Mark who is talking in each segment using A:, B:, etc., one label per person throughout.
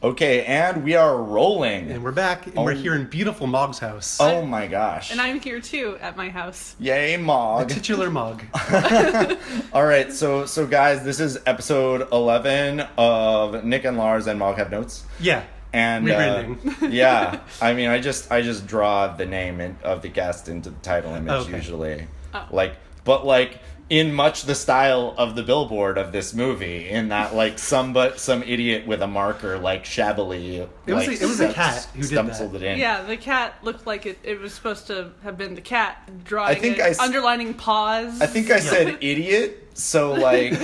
A: Okay, and we are rolling.
B: And we're back, and we're here in beautiful Mog's house.
A: Oh my gosh.
C: And I'm here too at my house.
A: Yay, Mog.
B: The titular Mog.
A: All right, so guys, this is episode 11 of Nick and Lars and Mog Have Notes.
B: Yeah.
A: And yeah, I mean, I just draw the name of the guest into the title image usually. Oh. But in much the style of the billboard of this movie, in that some idiot with a marker shabbily
B: it was a cat who did that.
A: It in.
C: Yeah, the cat looked like it was supposed to have been the cat drawing underlining paws.
A: I think I said idiot. So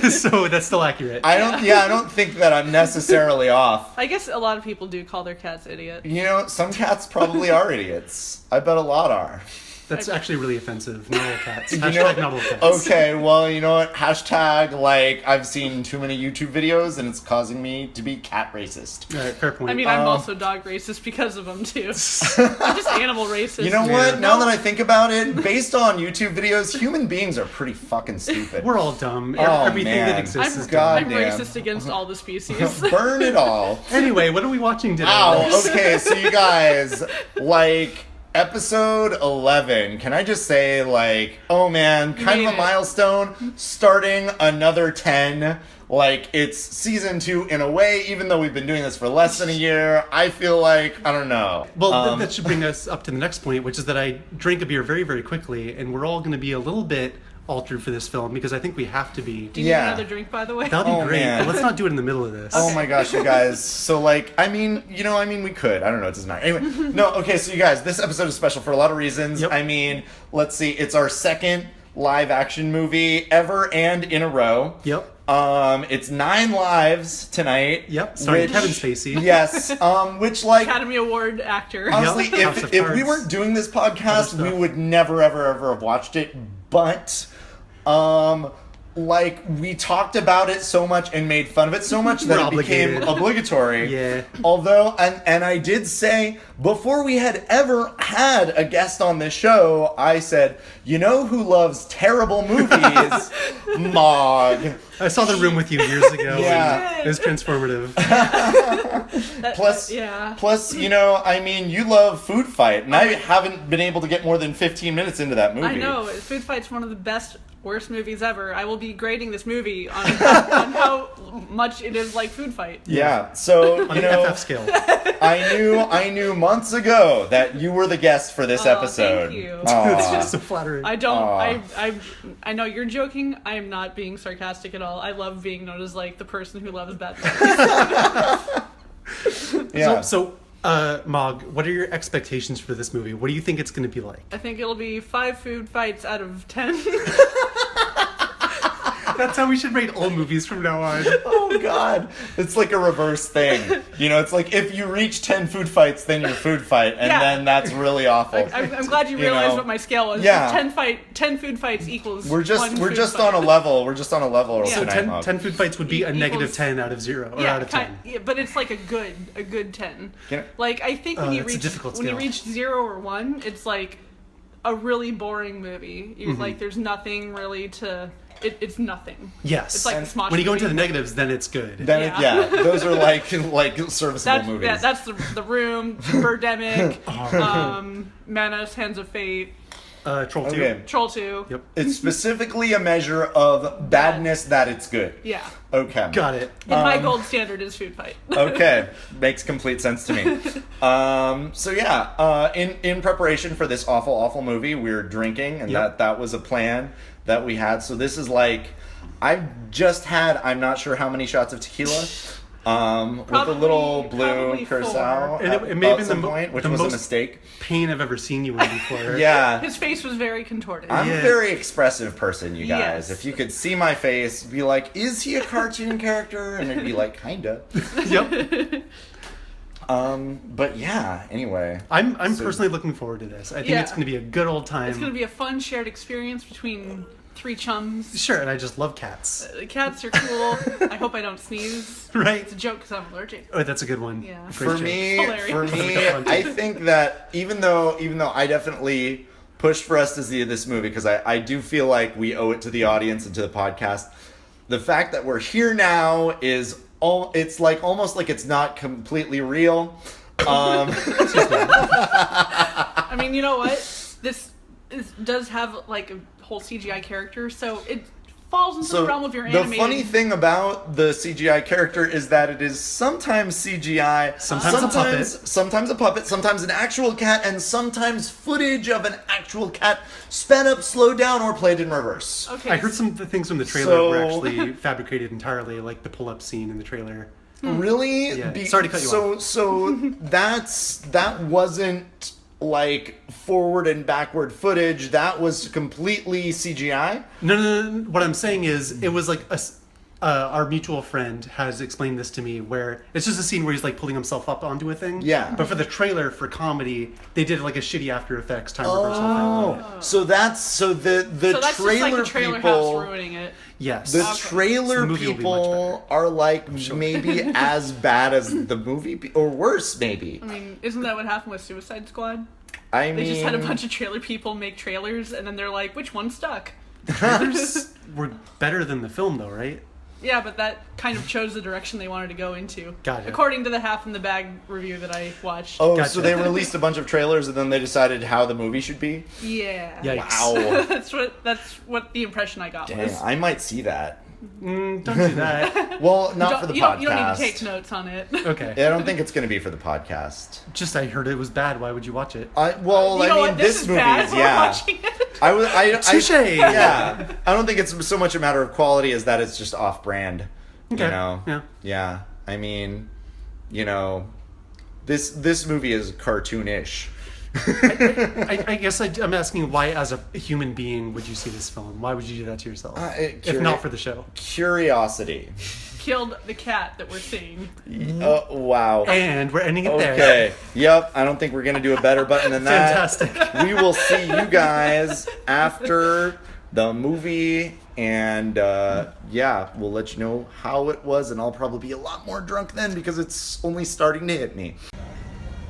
B: so that's still accurate.
A: I don't think that I'm necessarily off.
C: I guess a lot of people do call their cats idiot.
A: You know, some cats probably are idiots. I bet a lot are.
B: That's actually really offensive. Not all cats. Hashtag not all cats.
A: Okay, well, you know what? Hashtag, I've seen too many YouTube videos and it's causing me to be cat racist.
B: All right, fair point.
C: I mean, I'm also dog racist because of them, too. I'm just animal racist.
A: You know what? Yeah. Now that I think about it, based on YouTube videos, human beings are pretty fucking stupid.
B: We're all dumb. Everything that exists is dumb.
C: I'm racist against all the species.
A: Burn it all.
B: Anyway, what are we watching today?
A: Oh, okay, so you guys, Episode 11, can I just say, oh man, kind of a milestone, starting another 10, it's season 2 in a way, even though we've been doing this for less than a year, I feel I don't know.
B: Well, that should bring us up to the next point, which is that I drank a beer very, very quickly, and we're all going to be a little bit altered for this film, because I think we have to be.
C: Do you need another drink, by the way?
B: That'd be great, but let's not do it in the middle of this.
A: Oh my gosh, you guys. So, we could. I don't know, it doesn't matter. Anyway, no, okay, so you guys, this episode is special for a lot of reasons.
B: Yep.
A: I mean, let's see, it's our second live-action movie ever and in a row.
B: Yep.
A: It's 9 lives tonight.
B: Yep, starring Kevin Spacey.
A: Yes, which,
C: Academy Award actor.
A: Honestly, if we weren't doing this podcast, we would never, ever, ever have watched it, but... we talked about it so much and made fun of it so much that it became obligatory.
B: Yeah.
A: Although, and I did say, before we had ever had a guest on this show, I said, you know who loves terrible movies? Mog.
B: I saw The Room with you years ago.
A: Yeah.
B: It was transformative.
A: Plus, you love Food Fight, and I haven't been able to get more than 15 minutes into that movie.
C: I know. Food Fight's one of the worst movies ever. I will be grading this movie on how much it is like Food Fight.
A: Yeah, so,
B: on the FF scale.
A: I knew months ago that you were the guest for this episode.
C: Thank you.
B: It's just so flattering.
C: I don't, I know you're joking. I am not being sarcastic at all. I love being known as the person who loves bad movies.
A: Yeah.
B: So, Mog, what are your expectations for this movie? What do you think it's going to be like?
C: I think it'll be 5 food fights out of 10.
B: That's how we should rate all movies from now on.
A: Oh, God. It's like a reverse thing. It's if you reach 10 food fights, then you're food fight, and then that's really awful.
C: I'm glad you realized what my scale was.
A: Yeah.
C: 10 food fights equals
A: We're just
C: fight.
A: on a level. We're just on a level.
B: So
A: tonight,
B: 10 food fights would be a negative 10 out of 0, or out of 10.
C: Yeah, but it's a good 10. I think when you reach 0 or 1, it's a really boring movie. You're there's nothing really to... It's nothing.
B: Yes.
C: It's the Smosh
B: when you go
C: movie.
B: into the negatives, then it's good.
A: Those are serviceable movies.
C: Yeah, that's the Room, Birdemic, Manos, Hands of Fate.
B: Troll 2.
A: Okay.
C: Troll 2.
B: Yep.
A: It's specifically a measure of badness that it's good.
C: Yeah.
A: Okay.
B: Got it.
C: And my gold standard is Food Fight.
A: Okay. Makes complete sense to me. In preparation for this awful, awful movie, we were drinking, and that was a plan that we had. So this is I've just had, I'm not sure how many shots of tequila. With a little blue curacao
B: it may have been
A: some point, which was a mistake.
B: Pain I've ever seen you in before.
A: Yeah.
C: His face was very contorted.
A: I'm a very expressive person, you guys.
C: Yes.
A: If you could see my face, be like, is he a cartoon character? And it'd be kinda.
B: Yep.
A: But yeah, anyway.
B: I'm personally looking forward to this. I think it's going to be a good old time.
C: It's going to be a fun shared experience between 3 chums.
B: Sure, and I just love cats.
C: Cats are cool. I hope I don't sneeze.
B: Right.
C: It's a joke because I'm allergic.
B: Oh, that's a good one.
C: Yeah.
A: For me, I think that even though I definitely pushed for us to see this movie, because I do feel like we owe it to the audience and to the podcast, the fact that we're here now is it's like almost like it's not completely real.
C: I mean, you know what? This does have like a whole CGI character, so it falls into the realm of your animated.
A: The funny thing about the CGI character is that it is sometimes CGI, sometimes a puppet, sometimes an actual cat, and sometimes footage of an actual cat sped up, slowed down, or played in reverse.
B: Okay. I heard some of the things from the trailer were actually fabricated entirely, like the pull-up scene in the trailer.
A: Really?
B: Yeah. Sorry to cut you off.
A: So that wasn't like forward and backward footage. That was completely CGI.
B: No. What I'm saying is, it was like our mutual friend has explained this to me, where it's just a scene where he's like pulling himself up onto a thing.
A: Yeah.
B: But for the trailer for comedy, they did like a shitty After Effects time reversal thing.
A: So that's the
C: that's
A: trailer
C: just like the trailer
A: people
C: house ruining it.
B: Yes.
A: The trailer people are like maybe as bad as the movie, or worse maybe.
C: I mean, isn't that what happened with Suicide Squad?
A: They
C: just had a bunch of trailer people make trailers, and then they're like, which one stuck?
B: The trailers were better than the film, though, right?
C: Yeah, but that kind of chose the direction they wanted to go into.
B: Gotcha.
C: According to the Half in the Bag review that I watched.
A: Oh,
B: gotcha.
A: So they released a bunch of trailers and then they decided how the movie should be?
C: Yeah.
B: Yikes.
A: Wow.
C: that's what the impression I got was.
A: Damn, I might see that.
B: Don't do that.
A: Well, not for the podcast.
C: You don't need to take notes on it.
B: Okay.
A: Yeah, I don't think it's going to be for the podcast.
B: Just I heard it was bad. Why would you watch it?
A: This movie is, yeah.
C: Watching it.
B: Touché.
A: Yeah. I don't think it's so much a matter of quality as that it's just off-brand.
B: Okay.
A: You know?
B: Yeah.
A: Yeah. I mean, you know, this movie is cartoonish.
B: I guess I'm asking, why as a human being would you see this film? Why would you do that to yourself? If not for the show.
A: Curiosity.
C: Killed the cat that we're seeing.
A: Wow.
B: And we're ending it there.
A: Okay. Yep. I don't think we're going to do a better button than that.
B: Fantastic.
A: We will see you guys after the movie. And, we'll let you know how it was. And I'll probably be a lot more drunk then because it's only starting to hit me.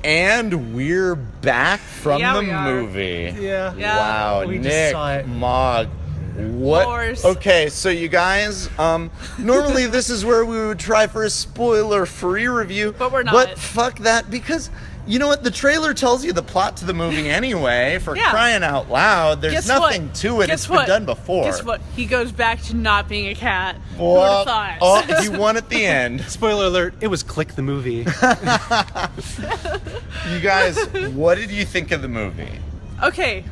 A: And we're back from the movie.
B: Yeah.
A: Wow,
B: we
A: Nick,
B: just saw it.
A: Mog, what?
C: Lars.
A: Okay, so you guys, normally this is where we would try for a spoiler-free review.
C: But we're not.
A: But fuck that, because you know what? The trailer tells you the plot to the movie anyway. For crying out loud, there's nothing to it. It's been done before.
C: Guess what? He goes back to not being a cat.
A: Well,
C: Who would've thought?
A: he won at the end.
B: Spoiler alert, it was Click the movie.
A: You guys, what did you think of the movie?
C: Okay.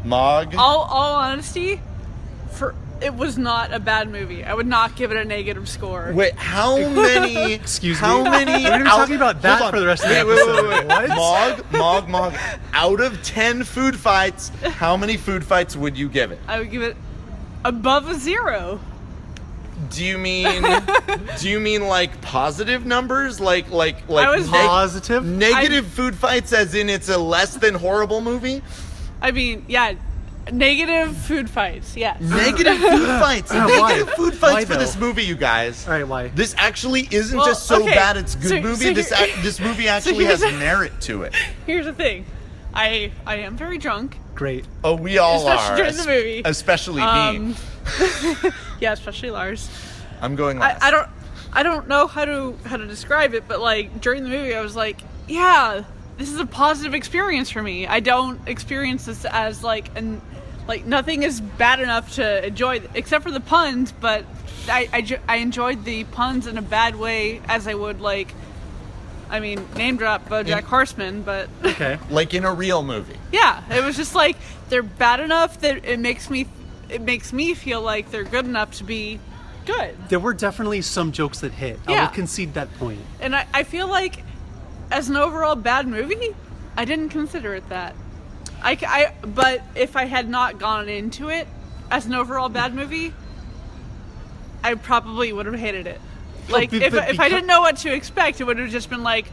A: Mog?
C: All honesty, it was not a bad movie. I would not give it a negative score.
A: Wait, how many?
B: Excuse
A: how
B: me.
A: Many?
B: We're going to be talking about that for the rest of the episode.
A: Wait. Mog. Out of 10 food fights, how many food fights would you give it?
C: I would give it above a 0.
A: Do you mean like positive numbers? Like
B: positive?
A: Negative food fights as in it's a less than horrible movie?
C: I mean, yeah. Negative food fights, yes.
A: Negative food fights. Negative food fights
B: Why,
A: for this movie, you guys.
B: All right, why?
A: This actually isn't just so bad it's a good movie. This movie actually has merit to it.
C: Here's the thing. I am very drunk.
B: Great.
A: Oh, we all
C: especially
A: are.
C: During the movie.
A: Especially me.
C: Yeah, especially Lars.
A: I'm going last.
C: I don't know how to describe it, but like during the movie I was like, yeah, this is a positive experience for me. I don't experience this as like nothing is bad enough to enjoy, except for the puns, but I enjoyed the puns in a bad way as I would name drop BoJack Horseman, but
B: okay,
A: like in a real movie.
C: Yeah, it was just like they're bad enough that it makes me feel like they're good enough to be good.
B: There were definitely some jokes that hit.
C: Yeah.
B: I will concede that point.
C: And I feel like as an overall bad movie, I didn't consider it that. But if I had not gone into it as an overall bad movie, I probably would have hated it. Like, if I didn't know what to expect, it would have just been like,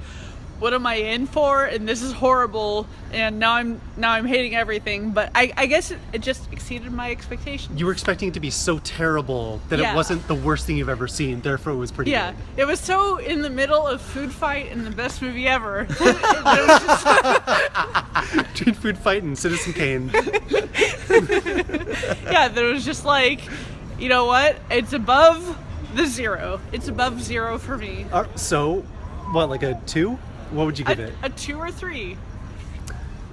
C: what am I in for? And this is horrible. And now I'm hating everything. But I guess it just exceeded my expectations.
B: You were expecting it to be so terrible that it wasn't the worst thing you've ever seen. Therefore, it was pretty good.
C: It was so in the middle of Food Fight and the best movie ever. It was just
B: between Food Fight and Citizen Kane.
C: Yeah, there was just like, you know what? It's above The 0. It's above 0 for me.
B: So, what, like a 2? What would you give it?
C: A 2 or 3.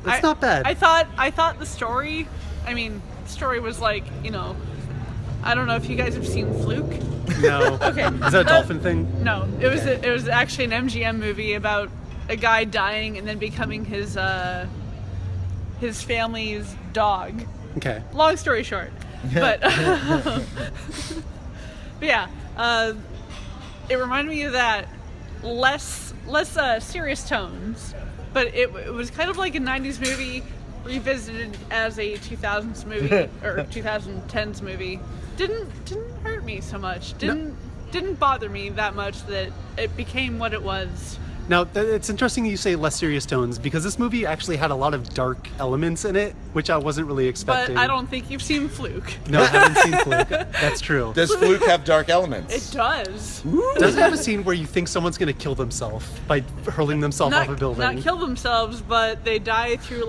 B: That's not bad.
C: I thought the story, the story was like, I don't know if you guys have seen Fluke.
B: No.
C: Okay.
B: Is that a dolphin thing?
C: No. It was actually an MGM movie about a guy dying and then becoming his family's dog.
B: Okay.
C: Long story short. But, but yeah, it reminded me of that. Less serious tones, but it was kind of like a 90s movie revisited as a 2000s movie or 2010s movie. Didn't hurt me so much. Didn't bother me that much that it became what it was.
B: Now, it's interesting you say less serious tones, because this movie actually had a lot of dark elements in it, which I wasn't really expecting.
C: But I don't think you've seen Fluke.
B: No, I haven't seen Fluke. That's true.
A: Does Fluke have dark elements?
C: It does.
B: Does it have a scene where you think someone's going to kill themselves by hurling themselves off a building?
C: Not kill themselves, but they die through,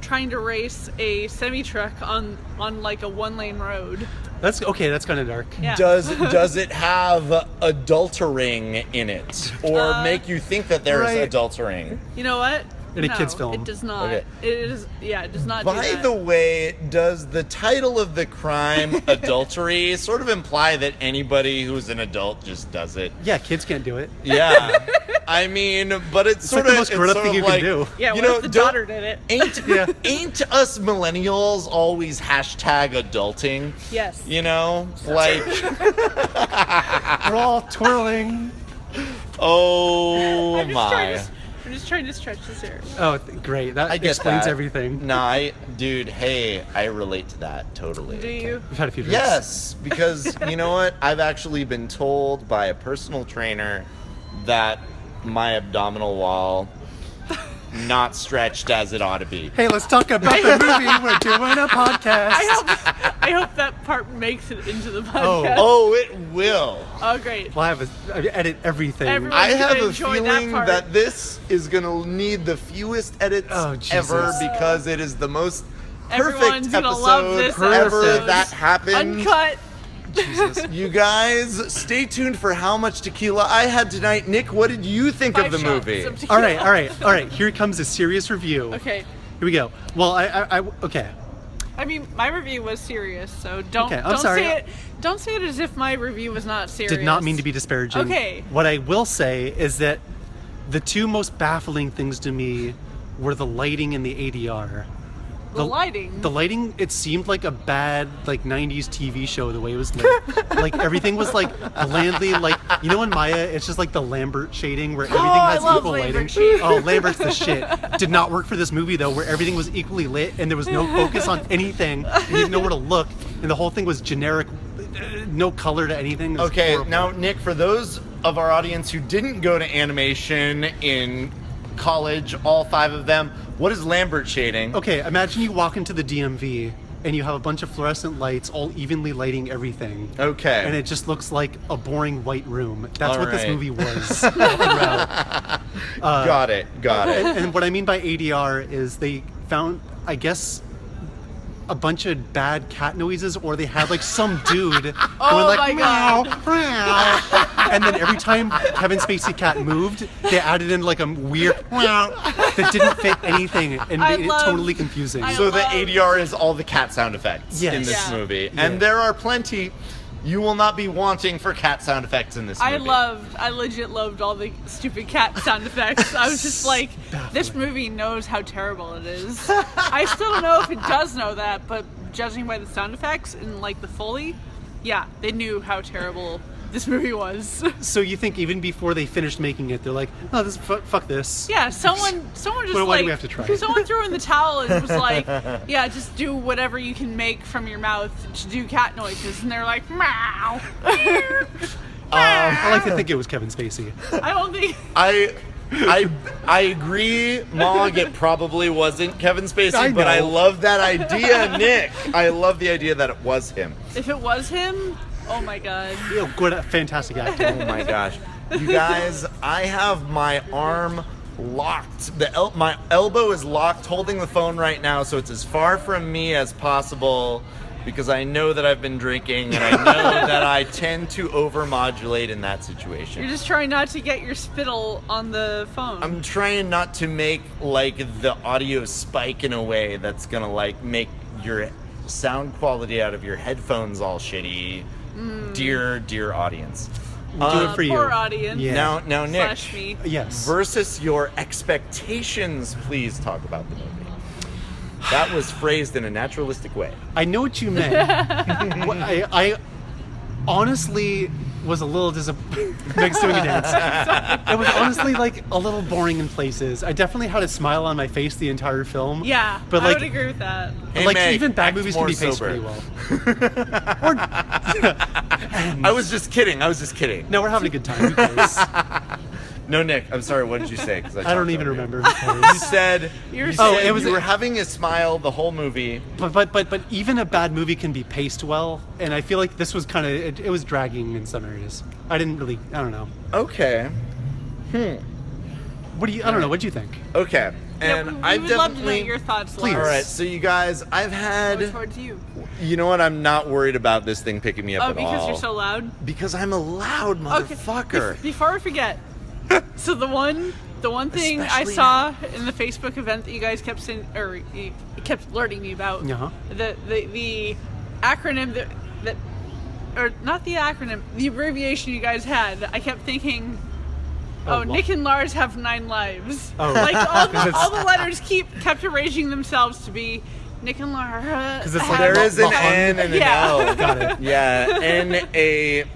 C: trying to race a semi-truck on like a one-lane road.
B: That's okay. That's kind of dark.
C: Yeah.
A: Does it have adultering in it, or make you think that there is adultering?
C: You know what?
B: In a kid's film.
C: It does not.
A: Okay.
C: It does not.
A: By the way, does the title of the crime adultery sort of imply that anybody who's an adult just does it?
B: Yeah, kids can't do it.
A: Yeah. But it's sort
B: like
A: of
B: the most grown-up thing you can do.
C: Yeah, what if the daughter did it?
A: Ain't us millennials always #adulting?
C: Yes.
B: We're all twirling.
A: Oh my.
C: I'm just trying to stretch this here.
B: Oh, great. That explains everything.
A: No, dude, hey, I relate to that totally.
C: Do you?
B: We've had a few drinks.
A: Yes, because you know what? I've actually been told by a personal trainer that my abdominal wall not stretched as it ought to be.
B: Hey, let's talk about the movie. We're doing a podcast.
C: I hope that part makes it into the podcast.
A: Oh, it will.
C: Oh, great.
B: Well, I edit everything.
C: I
A: have a feeling that this is going to need the fewest edits ever, because it is the most perfect episode ever that happened.
C: Uncut.
B: Jesus.
A: You guys, stay tuned for how much tequila I had tonight. Nick, what did you think of the movie?
B: All right. Here comes a serious review.
C: Okay.
B: Here we go. Well, okay.
C: I mean, my review was serious, so don't
B: sorry.
C: say it. Don't say it as if my review was not serious.
B: Did not mean to be disparaging.
C: Okay.
B: What I will say is that the two most baffling things to me were the lighting and the ADR.
C: The lighting.
B: The lighting, it seemed like a bad 90s TV show the way it was lit. Everything was blandly in Maya, it's just the Lambert shading where everything has equal lighting. Oh, Lambert's the shit. Did not work for this movie though, where everything was equally lit and there was no focus on anything. You didn't know where to look, and the whole thing was generic, no color to anything.
A: Okay,
B: horrible.
A: now Nick, for those of our audience who didn't go to animation in college, all 5 of them, what is Lambert shading?
B: Okay, imagine you walk into the DMV and you have a bunch of fluorescent lights all evenly lighting everything.
A: Okay.
B: And it just looks like a boring white room. That's what this movie was.
A: Got it.
B: And what I mean by ADR is they found, I guess, a bunch of bad cat noises, or they had some dude going
C: my God.
B: meow. And then every time Kevin Spacey cat moved, they added in a weird meow that didn't fit anything and made it totally confusing.
A: So the ADR is all the cat sound effects in this movie.
B: Yeah.
A: And there are plenty. You will not be wanting for cat sound effects in this movie.
C: I legit loved all the stupid cat sound effects. I was just like, this movie knows how terrible it is. I still don't know if it does know that, but judging by the sound effects and the Foley, yeah, they knew how terrible this movie was.
B: So you think even before they finished making it, they're like, oh, this fuck this.
C: Yeah, someone just
B: why do we have to try?
C: Someone threw in the towel and was like, yeah, just do whatever you can make from your mouth to do cat noises, and they're like, meow.
B: I like to think it was Kevin Spacey.
C: I don't think.
A: I agree, Mog, it probably wasn't Kevin Spacey, but I love that idea, Nick. I love the idea that it was him.
C: If it was him, oh my God.
B: Yeah, good, fantastic acting.
A: Oh my gosh. You guys, I have my arm locked. My elbow is locked holding the phone right now, so it's as far from me as possible. because I know that I've been drinking, and I know that I tend to overmodulate in that situation.
C: You're just trying not to get your spittle on the phone.
A: I'm trying not to make, like, the audio spike in a way that's gonna, like, make your sound quality out of your headphones all shitty. Dear audience.
B: Do it for you.
C: Poor audience.
A: Yeah. Now, Nick.
C: / me.
B: Yes.
A: Versus your expectations, please talk about the movie. That was phrased in a naturalistic way.
B: I know what you meant. I honestly was a little disappointed. Meg's doing a dance. It was honestly like a little boring in places. I definitely had a smile on my face the entire film.
C: Yeah,
B: but
C: I
B: like,
C: would agree with that.
A: Hey,
B: like
A: Meg,
B: even bad movies can be paced
A: sober.
B: pretty well.
A: I was just kidding.
B: No, we're having a good time. Who cares?
A: No, Nick, I'm sorry. What did you say? 'Cause
B: I don't even remember.
A: You said you were having a smile the whole movie.
B: But even a bad movie can be paced well, and I feel like this was kind of it was dragging in some areas. I don't know.
A: Okay.
B: What do you? I don't know. What do you think?
A: Okay. And
C: we
A: I've
C: would love to know
A: definitely.
C: your thoughts,
B: Please.
C: Lars.
A: All right, so you guys, I've had.
C: Towards you.
A: You know what? I'm not worried about this thing picking me up at all.
C: Oh, because you're so loud?
A: Because I'm a loud motherfucker.
C: Okay. Before I forget, so the one thing
A: Especially
C: I saw in the Facebook event that you guys kept saying, or you kept alerting me about, the acronym that, or not the acronym, the abbreviation you guys had. I kept thinking, Nick and Lars have 9 lives.
B: Oh.
C: Like all the letters kept arranging themselves to be Nick and Lars.
B: Because it's like
A: there is an N and an L.
B: Got it.
A: Yeah, NALHN.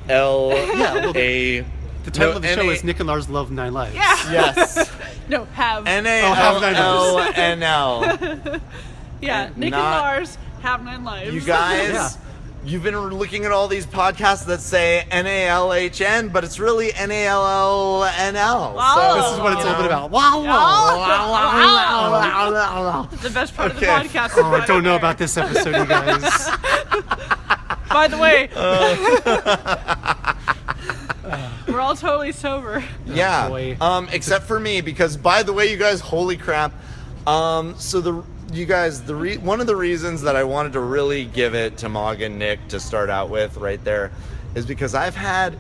B: The title of the show is Nick and Lars Love 9 Lives.
C: Yeah.
A: Yes.
C: No, have.
A: NALHN.
C: Yeah, Nick and Lars have 9 lives.
A: You guys, you've been looking at all these podcasts that say NALHN, but it's really NALLNL.
C: Wow.
A: So
B: This is what it's all been about.
C: The best part of the podcast.
B: Oh, I don't know about this episode, you guys.
C: By the way, we're all totally sober.
A: Yeah.
B: Boy.
A: Except for me, because by the way, you guys, holy crap. One of the reasons that I wanted to really give it to Mog and Nick to start out with right there is because I've had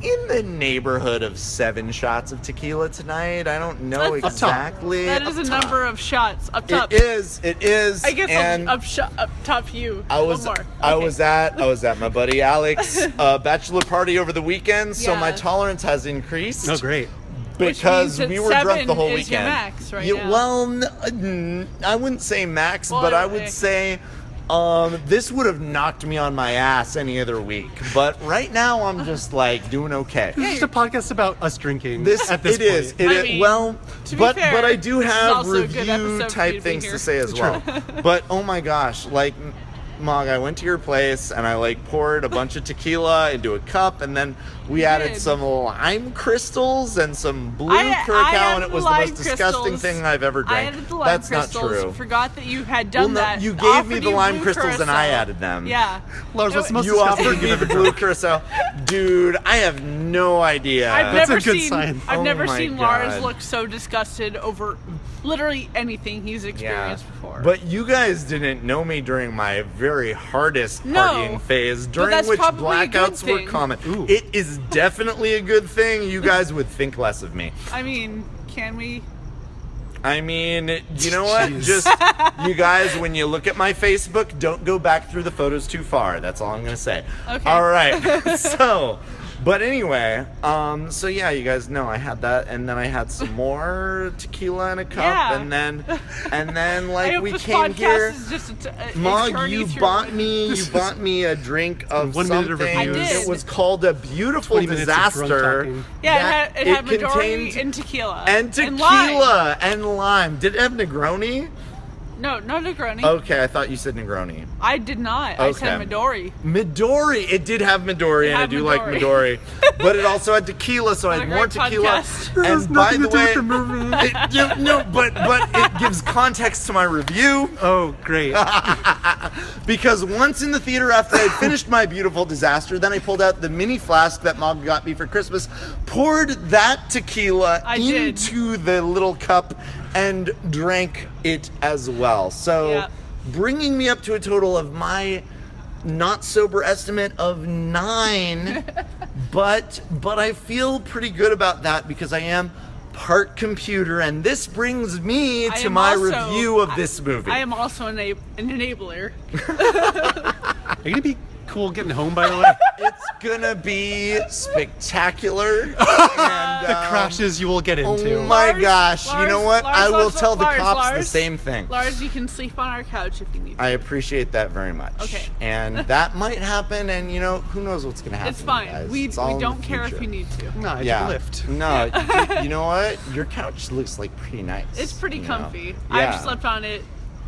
A: in the neighborhood of 7 shots of tequila tonight. I don't know exactly.
C: That is a number of shots up top.
A: It is.
C: I guess up top you.
A: I was at my buddy Alex bachelor party over the weekend, so my tolerance has increased.
B: Oh, great.
A: Because we were drunk the whole
C: is your
A: weekend.
C: max right now.
A: Well, I wouldn't say max, but I would say this would have knocked me on my ass any other week. But right now, I'm just like doing okay.
B: This is a podcast about us drinking.
A: It is. Well, but I do have
C: also a good episode
A: review
C: for you
A: type
C: to be
A: things
C: here.
A: to say as well. But oh my gosh, like. Mog, I went to your place and I like poured a bunch of tequila into a cup, and then we added some lime crystals and some blue curacao, and it was the most disgusting thing I've ever drank.
C: I added the lime
A: That's
C: crystals.
A: not true.
C: Forgot that you had done that.
A: You gave me the lime crystals and I added them.
C: Yeah.
B: Lars, what's the most
A: You
B: disgusting
A: offered
B: thing
A: me
B: you've
A: the
B: ever
A: blue
B: drunk?
A: curacao. Dude, I have no idea.
B: That's a good sign.
C: I've never
A: my
C: seen
A: God.
C: Lars look so disgusted over literally anything he's experienced before.
A: But you guys didn't know me during my very hardest partying phase, during
C: that's
A: which
C: probably a good
A: blackouts were
C: thing.
A: common.
B: Ooh.
A: It is definitely a good thing. You guys would think less of me.
C: I mean, can we?
A: I mean, you know what?
B: Jeez.
A: Just, you guys, when you look at my Facebook, don't go back through the photos too far. That's all I'm going to say.
C: Okay.
A: All right. But anyway, so yeah, you guys know I had that, and then I had some more tequila in a cup,
C: Yeah.
A: and then
C: I
A: like
C: hope
A: we
C: this
A: came
C: podcast
A: here.
C: is just a
A: Mog,
C: journey
A: you
C: through-
A: bought me a drink of
B: 1 minute of
A: something.
B: reviews.
C: I did.
A: It was called a beautiful
B: 20 minutes of drunk
A: disaster.
B: talking.
C: Yeah, it had Midori
A: contained
C: and tequila.
A: and tequila and lime. Did it have Negroni?
C: No, not Negroni.
A: Okay, I thought you said Negroni.
C: I did not. I said
A: Okay.
C: Midori.
A: Midori. It did have Midori, and I
C: had
A: do like
C: Midori.
A: Midori. But it also had tequila, so I
C: What
A: had
C: a
A: more
C: great
A: tequila.
C: podcast.
A: And by
B: nothing
A: the
B: to do
A: way,
B: with the movie.
A: but it gives context to my review.
B: Oh, great.
A: Because once in the theater, after I'd finished my beautiful disaster, then I pulled out the mini flask that Mom got me for Christmas, poured that tequila into the little cup, and drank it as well. So,
C: Yeah.
A: bringing me up to a total of my not sober estimate of 9, but I feel pretty good about that because I am part computer, and this brings me to my review of this movie.
C: I am also an enabler.
B: Are you gonna be cool getting home, by the way?
A: It's gonna be spectacular. And,
B: the crashes you will get into.
A: Oh my gosh.
C: Lars,
A: you know what?
C: Lars,
A: I will tell the cops
C: Lars,
A: the same thing.
C: Lars, you can sleep on our couch if you need to.
A: I appreciate that very much.
C: Okay.
A: And that might happen, and who knows what's gonna happen.
C: It's fine.
A: Guys.
C: We
A: It's
C: don't care if you need to.
B: No, it's a lift.
A: No, you know what? Your couch looks like pretty nice.
C: It's pretty comfy.
A: Yeah.
C: I've slept on it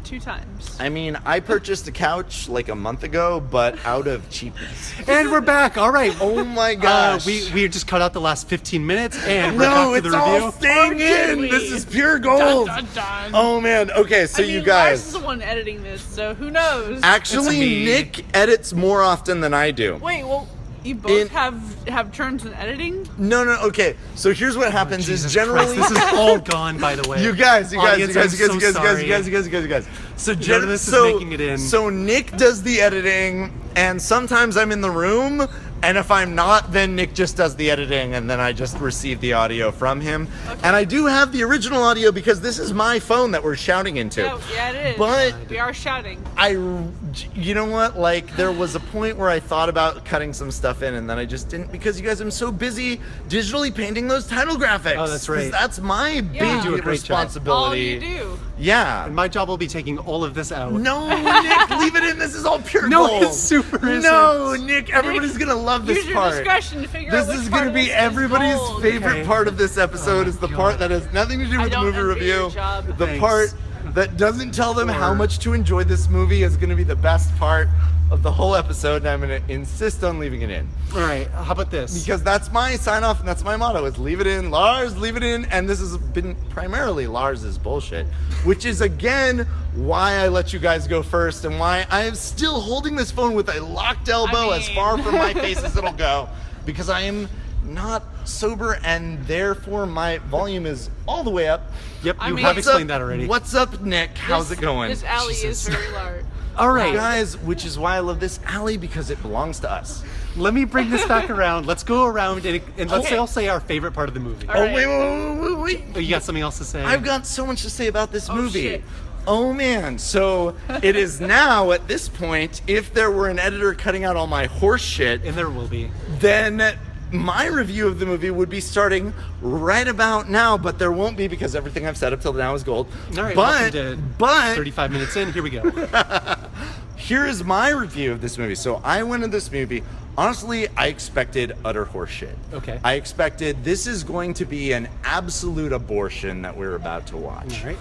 C: 2 times.
A: I mean, I purchased a couch like a month ago, but out of cheapness.
B: And we're back. All right.
A: Oh my gosh.
B: We just cut out the last 15 minutes, and we're back to the review.
A: All staying in. This is pure gold.
C: Dun, dun, dun.
A: Oh man. Okay, so you guys.
C: Lars is the one editing this, so who knows?
A: Actually, Nick edits more often than I do.
C: Wait, well, you both have turns in editing?
A: No. Okay. So here's what happens: is generally
B: Christ, this is all gone. By the way,
A: you guys. So
B: this is making it in.
A: So Nick does the editing, and sometimes I'm in the room. And if I'm not, then Nick just does the editing, and then I just receive the audio from him. Okay. And I do have the original audio because this is my phone that we're shouting into.
C: Yeah, it is.
A: But
C: we are shouting.
A: You know what? Like, there was a point where I thought about cutting some stuff in, and then I just didn't because you guys, I'm so busy digitally painting those title graphics.
B: Oh, that's right.
A: That's my big responsibility.
C: That's all you do.
A: Yeah.
B: And my job will be taking all of this out.
A: No, Nick, leave it in. This is all pure gold.
B: No, it's super.
A: No, Nick, everybody's gonna love this
C: use
A: part.
C: Your discretion to figure
A: this
C: out which
A: is
C: part
A: gonna
C: of
A: be
C: this
A: everybody's
C: is gold.
A: favorite part of this episode. Is the part that has nothing to do with the movie review. The
B: Thanks.
A: part that doesn't tell them how much to enjoy this movie is gonna be the best part of the whole episode, and I'm gonna insist on leaving it in.
B: All right, how about this?
A: Because that's my sign off, and that's my motto: is leave it in, Lars, leave it in. And this has been primarily Lars's bullshit, which is again why I let you guys go first, and why I am still holding this phone with a locked elbow as far from my face as it'll go, because I am not sober, and therefore my volume is all the way up.
B: Yep, you have explained that already.
A: What's up, Nick? How's it going?
C: This alley is very large.
B: All right,
A: guys, which is why I love this alley, because it belongs to us.
B: Let me bring this back around. Let's go around and let's all say our favorite part of the movie.
C: All right.
A: Wait.
B: Oh, you got something else to say?
A: I've got so much to say about this movie.
C: Shit.
A: Oh man, so it is now at this point, if there were an editor cutting out all my horse shit,
B: and there will be,
A: then my review of the movie would be starting right about now, but there won't be because everything I've said up till now is gold.
B: All right,
A: but
B: 35 minutes in, here we go.
A: Here is my review of this movie. So I went into this movie, honestly, I expected utter horseshit.
B: Okay.
A: I expected this is going to be an absolute abortion that we're about to watch.
B: All right.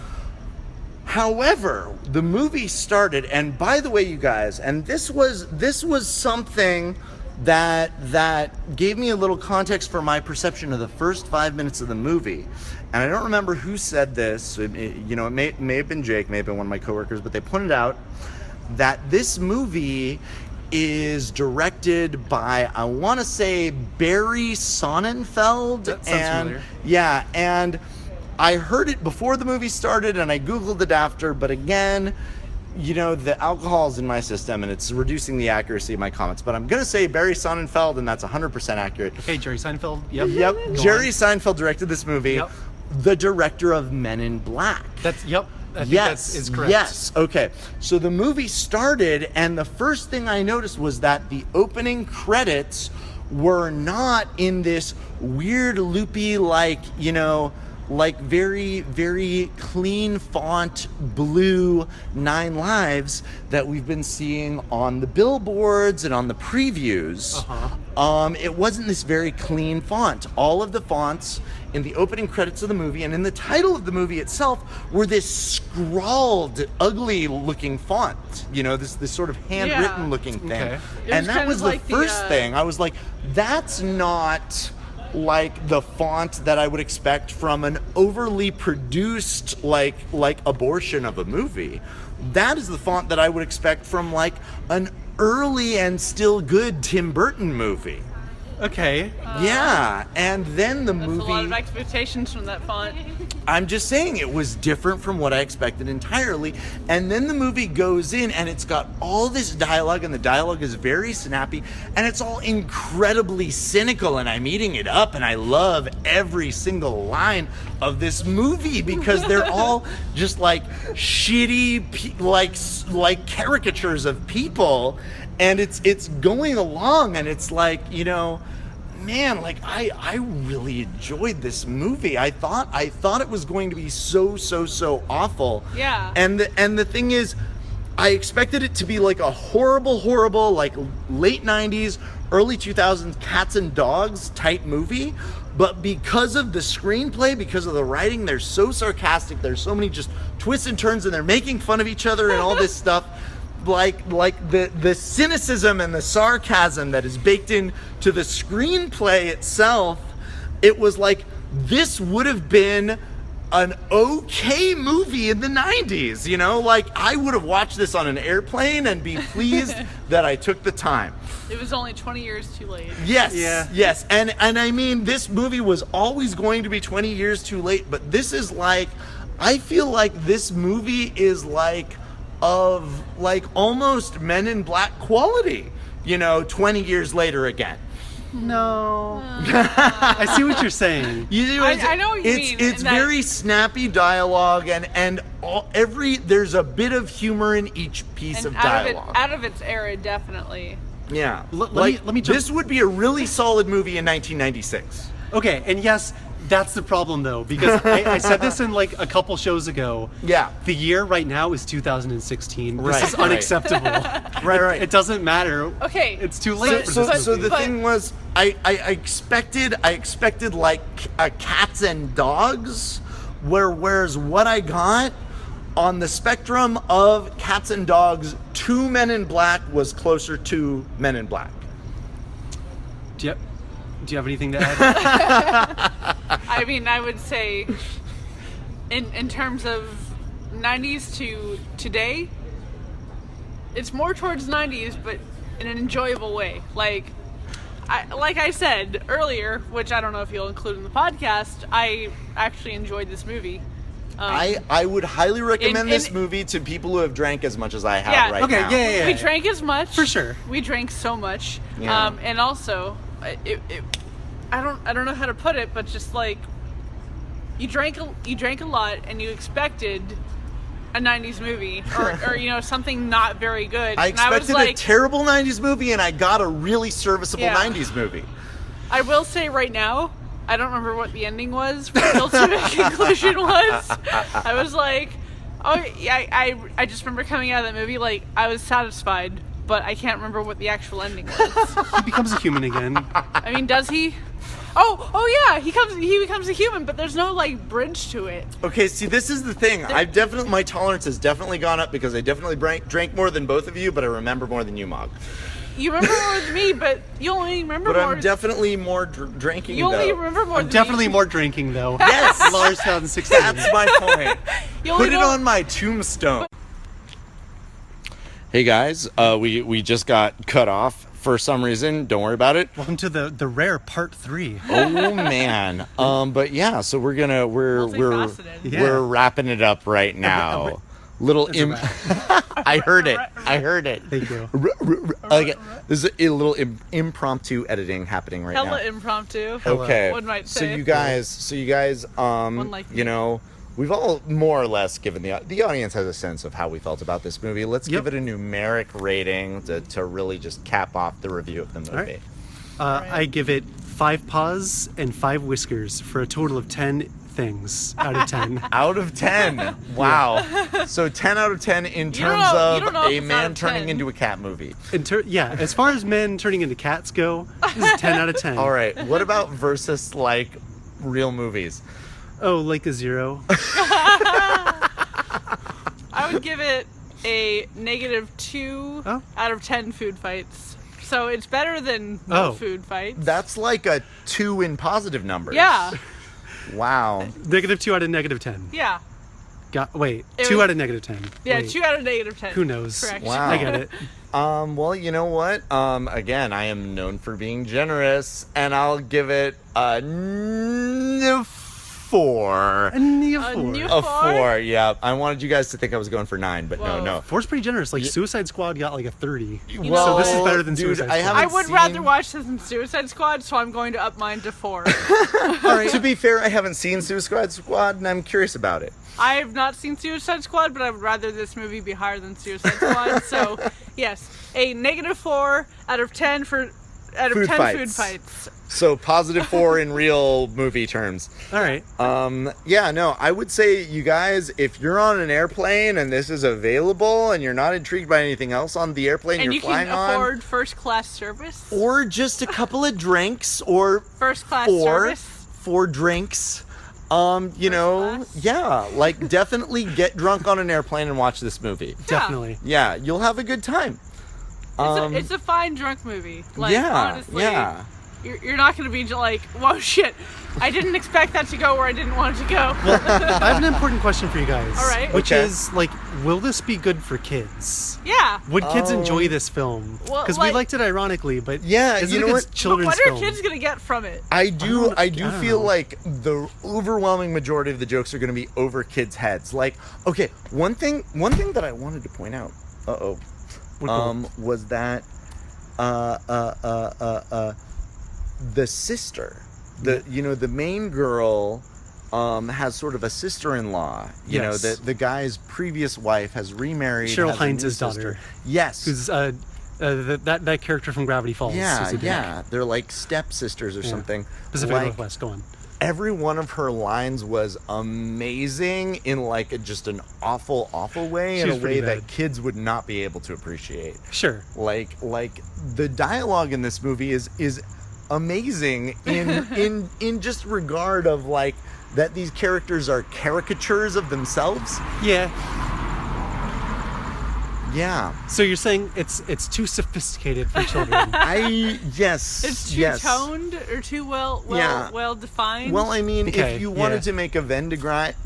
A: However, the movie started, and by the way, you guys, and this was something that gave me a little context for my perception of the first 5 minutes of the movie. And I don't remember who said this. It may have been Jake, may have been one of my coworkers, but they pointed out that this movie is directed by, I want to say, Barry Sonnenfeld.
B: That sounds familiar.
A: Yeah, and I heard it before the movie started, and I Googled it after, but again, the alcohol's in my system, and it's reducing the accuracy of my comments. But I'm going to say Barry Sonnenfeld, and that's 100% accurate.
B: Okay, Jerry Seinfeld. Yep.
A: Jerry Seinfeld directed this movie.
B: Yep.
A: The director of Men in Black.
B: I think that is correct.
A: Yes. Okay. So the movie started, and the first thing I noticed was that the opening credits were not in this weird, loopy, like very, very clean font, blue 9 Lives that we've been seeing on the billboards and on the previews. It wasn't this very clean font. All of the fonts in the opening credits of the movie and in the title of the movie itself were this scrawled, ugly-looking font. This sort of handwritten-looking thing.
B: Okay.
A: And that was the first thing. I was like, that's not like the font that I would expect from an overly produced like abortion of a movie. That is the font that I would expect from like an early and still good Tim Burton movie.
B: Okay.
D: Yeah, and then the movie...
C: That's a lot of expectations from that font.
D: I'm just saying it was different from what I expected entirely. And then the movie goes in and it's got all this dialogue, and the dialogue is very snappy, and it's all incredibly cynical, and I'm eating it up, and I love every single line of this movie because they're all just like shitty, like caricatures of people, and it's going along, and it's like, you know, man, like I really enjoyed this movie. I thought it was going to be so awful.
C: Yeah.
D: And the thing is, I expected it to be like a horrible, like late 90s, early 2000s cats and dogs type movie. But because of the screenplay, because of the writing, they're so sarcastic. There's so many just twists and turns, and they're making fun of each other and all this stuff. Like the cynicism and the sarcasm that is baked into the screenplay itself, it was like, this would have been an okay movie in the 90s, you know? Like, I would have watched this on an airplane and be pleased that I took the time.
C: It was only 20 years too late.
D: Yes,
B: yeah.
D: Yes. And I mean, this movie was always going to be 20 years too late, but this is like, I feel like this movie is like, of like almost Men in Black quality, you know, 20 years later again.
B: No. I see what you're saying.
C: I know what you mean.
D: It's very snappy dialogue, and there's a bit of humor in each piece of dialogue.
C: Out of its era, definitely.
D: Yeah.
B: Let me jump.
D: This would be a really solid movie in 1996.
B: Okay, and yes, that's the problem though, because I said this in like a couple shows ago.
D: Yeah.
B: The year right now is 2016.
D: Right.
B: This is unacceptable.
D: Right.
B: It doesn't matter.
C: Okay.
B: It's too late for this movie.
D: So the thing was, I expected like a cats and dogs, whereas what I got on the spectrum of cats and dogs to Men in Black was closer to Men in Black.
B: Do you have anything to add?
C: I mean, I would say, in terms of 90s to today, it's more towards 90s, but in an enjoyable way. Like I said earlier, which I don't know if you'll include in the podcast, I actually enjoyed this movie.
D: I would highly recommend this movie to people who have drank as much as I have right now.
B: Yeah.
C: We drank as much.
B: For sure.
C: We drank so much.
D: Yeah.
C: And also, I don't know how to put it, but just like you drank a lot and you expected a 90s movie or you know, something not very good.
D: I expected
C: and I was like,
D: a terrible 90s movie, and I got a really serviceable 90s movie.
C: I will say right now, I don't remember what the ending was, what the ultimate conclusion was. I was like, oh yeah, I just remember coming out of that movie like I was satisfied, but I can't remember what the actual ending was.
B: He becomes a human again.
C: I mean, does he? Oh yeah, he becomes a human, but there's no like bridge to it.
D: Okay, see, this is the thing. My tolerance has definitely gone up because I definitely drank more than both of you, but I remember more than you, Mog.
C: You remember more than me, but you only remember more.
D: But I'm definitely more drinking.
C: You only remember more.
B: I'm definitely more drinking though.
D: Yes,
B: Lars 2016.
D: That's my point. Put it on my tombstone. Hey guys, we just got cut off for some reason. Don't worry about it.
B: Welcome to the rare part 3.
D: Oh man. But yeah, so we're wrapping it up right now. I heard it.
B: Thank you.
D: Okay, there's a little impromptu editing happening right now.
C: Hella impromptu.
D: Okay.
C: One might say.
D: So you guys, you know, we've all more or less given the audience has a sense of how we felt about this movie. Let's give it a numeric rating to really just cap off the review of the movie.
B: Right. I give it 5 paws and 5 whiskers for a total of 10 things out of 10.
D: Out of 10. Wow. So 10 out of 10 in terms of a man turning into a cat movie.
B: As far as men turning into cats go, this is 10 out of 10.
D: All right. What about versus like real movies?
B: Oh, like a 0.
C: I would give it a -2 out of 10 food fights. So it's better than no food fights.
D: That's like a 2 in positive numbers.
C: Yeah.
D: Wow.
B: -2 out of -10.
C: Yeah.
B: Wait, 2 out of -10.
C: Yeah,
B: Wait.
C: 2 out of -10.
B: Who knows?
C: Correct.
D: Wow.
B: I get it.
D: Well, you know what? Again, I am known for being generous, and I'll give it a 4.
B: A new 4.
D: A 4, yeah. I wanted you guys to think I was going for 9, but
C: Whoa.
D: no.
B: 4's pretty generous. Like Suicide Squad got like a 30.
D: Well,
B: so this is better than
D: dude,
B: Suicide
D: I
B: Squad.
D: haven't
C: I would
D: seen-
C: rather watch this than Suicide Squad, so I'm going to up mine to 4.
D: All right. To be fair, I haven't seen Suicide Squad, and I'm curious about it.
C: I have not seen Suicide Squad, but I would rather this movie be higher than Suicide Squad. So, yes, a -4 out of 10 food fights.
D: So +4 in real movie terms.
B: All right.
D: Yeah, no, I would say, you guys, if you're on an airplane and this is available and you're not intrigued by anything else on the airplane
C: And
D: you're
C: you
D: flying
C: can
D: on,
C: afford first-class service.
D: or just a couple of drinks, or
C: First-class
D: 4
C: service.
D: 4 drinks, you know,
C: class.
D: yeah, like definitely get drunk on an airplane and watch this movie.
B: Definitely.
D: Yeah, you'll have a good time.
C: It's a fine drunk movie. Like,
D: yeah,
C: honestly,
D: yeah.
C: you're not going to be like, whoa, shit, I didn't expect that to go where I didn't want it to go.
B: I have an important question for you guys.
C: All right.
B: Which
D: Okay.
B: is, like, will this be good for kids?
C: Yeah.
B: Would kids enjoy this film?
C: Well,
B: Because
C: like-
B: we liked it ironically, but
D: Yeah,
B: is
D: you
B: it
D: know
B: a
D: what?
B: good
C: But
B: children's
C: what are
B: film?
C: kids going to get from it?
D: I do
B: I don't
D: feel
B: know.
D: like the overwhelming majority of the jokes are going to be over kids' heads. Like, okay, one thing that I wanted to point out, was that the sister, the main girl has sort of a sister-in-law. You know,
B: Yes.
D: the guy's previous wife has remarried.
B: Cheryl
D: has a
B: Hines'
D: new sister.
B: daughter.
D: Yes.
B: Who's that character from Gravity Falls?
D: yeah,
B: is a dick.
D: yeah. They're like stepsisters or something.
B: Pacific
D: Like,
B: Northwest. Go on.
D: every one of her lines was amazing in like just an awful way, in
B: She
D: a
B: was pretty
D: way that
B: bad.
D: kids would not be able to appreciate.
B: Sure.
D: Like the dialogue in this movie is amazing in just regard of like that these characters are caricatures of themselves.
B: Yeah.
D: Yeah.
B: So you're saying it's too sophisticated for children?
D: Yes.
C: It's too
D: yes.
C: toned or too well defined.
D: Well, I mean,
B: Okay,
D: if you wanted
B: yeah.
D: to make a Venn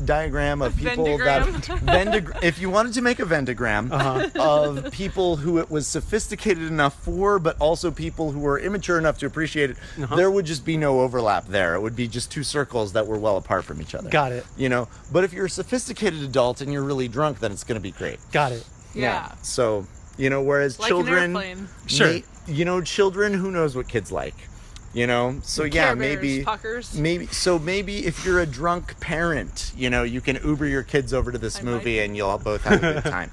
D: diagram of people
C: Vendigram?
D: if you wanted to make a Vendigram of people who it was sophisticated enough for, but also people who were immature enough to appreciate it, there would just be no overlap there. It would be just two circles that were well apart from each other.
B: Got it.
D: You know, but if you're a sophisticated adult and you're really drunk, then it's going to be great.
B: Got it.
C: Yeah.
D: So, you know, whereas
C: Like an
D: children,
C: airplane.
B: Sure.
D: children, who knows what kids like, you know? So
C: Care
D: yeah,
C: Bears,
D: maybe
C: fuckers.
D: maybe if you're a drunk parent, you know, you can Uber your kids over to this
C: I
D: movie
C: might.
D: and you'll both have a good time.